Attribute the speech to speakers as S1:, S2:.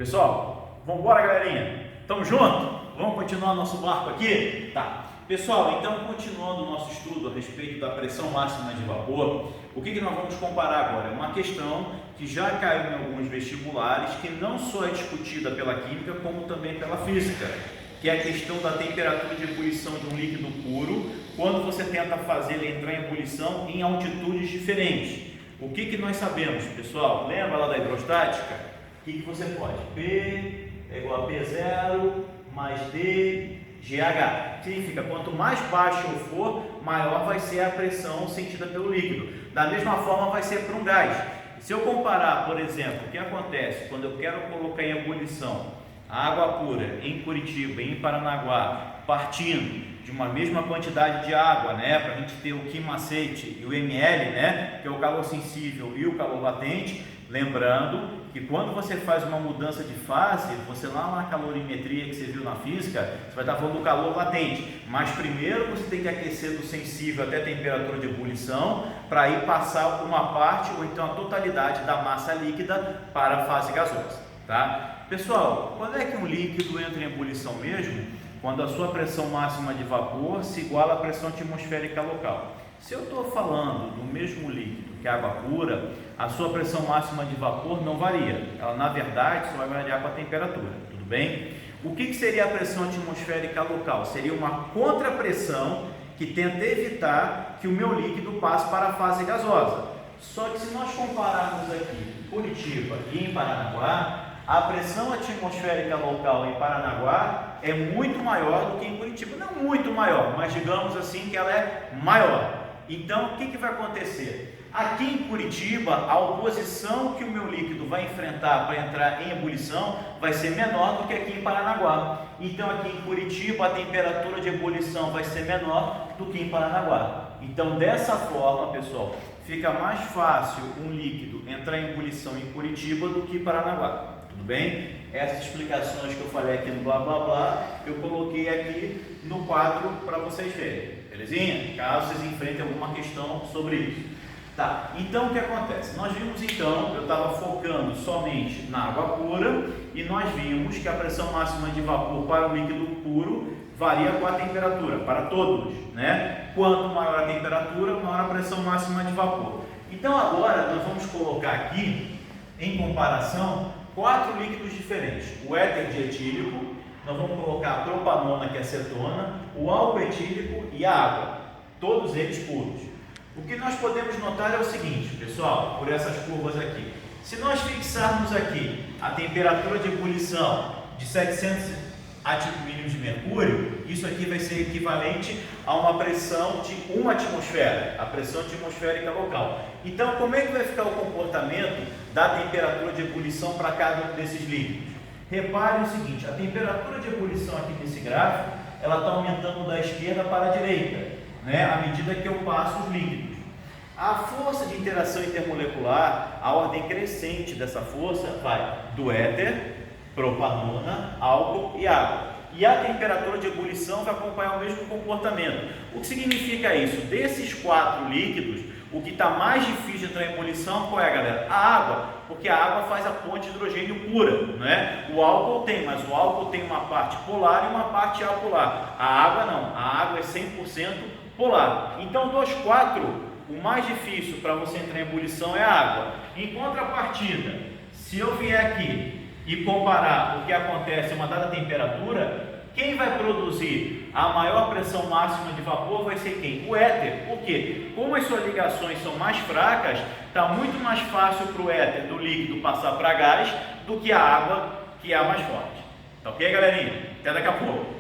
S1: Pessoal, vamos embora, galerinha? Tamo junto? Vamos continuar nosso barco aqui? Tá. Pessoal, então continuando o nosso estudo a respeito da pressão máxima de vapor, o que nós vamos comparar agora? É uma questão que já caiu em alguns vestibulares, que não só é discutida pela química, como também pela física, que é a questão da temperatura de ebulição de um líquido puro, quando você tenta fazer ele entrar em ebulição em altitudes diferentes. O que nós sabemos, pessoal? Lembra lá da hidrostática? O que você pode? P é igual a P0 mais D GH. Significa, quanto mais baixo eu for, maior vai ser a pressão sentida pelo líquido. Da mesma forma vai ser para um gás. Se eu comparar, por exemplo, o que acontece quando eu quero colocar em ebulição a água pura em Curitiba e em Paranaguá, partindo de uma mesma quantidade de água, né, para a gente ter o quimacete e o ml, né, que é o calor sensível e o calor latente, lembrando que quando você faz uma mudança de fase, você lá na calorimetria que você viu na física, você vai estar falando do calor latente, mas primeiro você tem que aquecer do sensível até a temperatura de ebulição, para aí passar uma parte ou então a totalidade da massa líquida para a fase gasosa, tá? Pessoal, quando é que um líquido entra em ebulição mesmo? Quando a sua pressão máxima de vapor se iguala à pressão atmosférica local. Se eu estou falando do mesmo líquido que a água pura, a sua pressão máxima de vapor não varia. Ela, na verdade, só vai variar com a temperatura, tudo bem? O que seria a pressão atmosférica local? Seria uma contrapressão que tenta evitar que o meu líquido passe para a fase gasosa. Só que se nós compararmos aqui em Curitiba e em Paranaguá, a pressão atmosférica local em Paranaguá é muito maior do que em Curitiba. Não muito maior, mas digamos assim que ela é maior. Então, o que vai acontecer? Aqui em Curitiba, a oposição que o meu líquido vai enfrentar para entrar em ebulição vai ser menor do que aqui em Paranaguá. Então, aqui em Curitiba, a temperatura de ebulição vai ser menor do que em Paranaguá. Então, dessa forma, pessoal, fica mais fácil um líquido entrar em ebulição em Curitiba do que em Paranaguá. Tudo bem? Essas explicações que eu falei aqui no blá blá blá, eu coloquei aqui no quadro para vocês verem, belezinha? Caso vocês enfrentem alguma questão sobre isso. Tá, então o que acontece? Nós vimos então, eu estava focando somente na água pura e nós vimos que a pressão máxima de vapor para o líquido puro varia com a temperatura, para todos, né? Quanto maior a temperatura, maior a pressão máxima de vapor. Então agora nós vamos colocar aqui, em comparação, 4 líquidos diferentes: o éter dietílico, nós vamos colocar a propanona, que é acetona, o álcool etílico e a água, todos eles puros. O que nós podemos notar é o seguinte, pessoal, por essas curvas aqui: se nós fixarmos aqui a temperatura de ebulição de 700 atmosferas de mercúrio, isso aqui vai ser equivalente a uma pressão de 1 atmosfera, a pressão atmosférica local. Então, como é que vai ficar o comportamento da temperatura de ebulição para cada um desses líquidos? Reparem o seguinte: a temperatura de ebulição aqui nesse gráfico, ela está aumentando da esquerda para a direita, né, à medida que eu passo os líquidos. A força de interação intermolecular, a ordem crescente dessa força vai do éter, propanona, álcool e água. E a temperatura de ebulição vai acompanhar o mesmo comportamento. O que significa isso? Desses 4 líquidos, o que está mais difícil de entrar em ebulição, qual é, galera? A água, porque a água faz a ponte de hidrogênio pura, não é? O álcool tem, mas o álcool tem uma parte polar e uma parte apolar. A água não, a água é 100% polar. Então, dos 4, o mais difícil para você entrar em ebulição é a água. Em contrapartida, se eu vier aqui e comparar o que acontece a uma dada temperatura, quem vai produzir a maior pressão máxima de vapor vai ser quem? O éter. Por quê? Como as suas ligações são mais fracas, está muito mais fácil para o éter do líquido passar para gás do que a água, que é a mais forte. Tá ok, galerinha? Até daqui a pouco.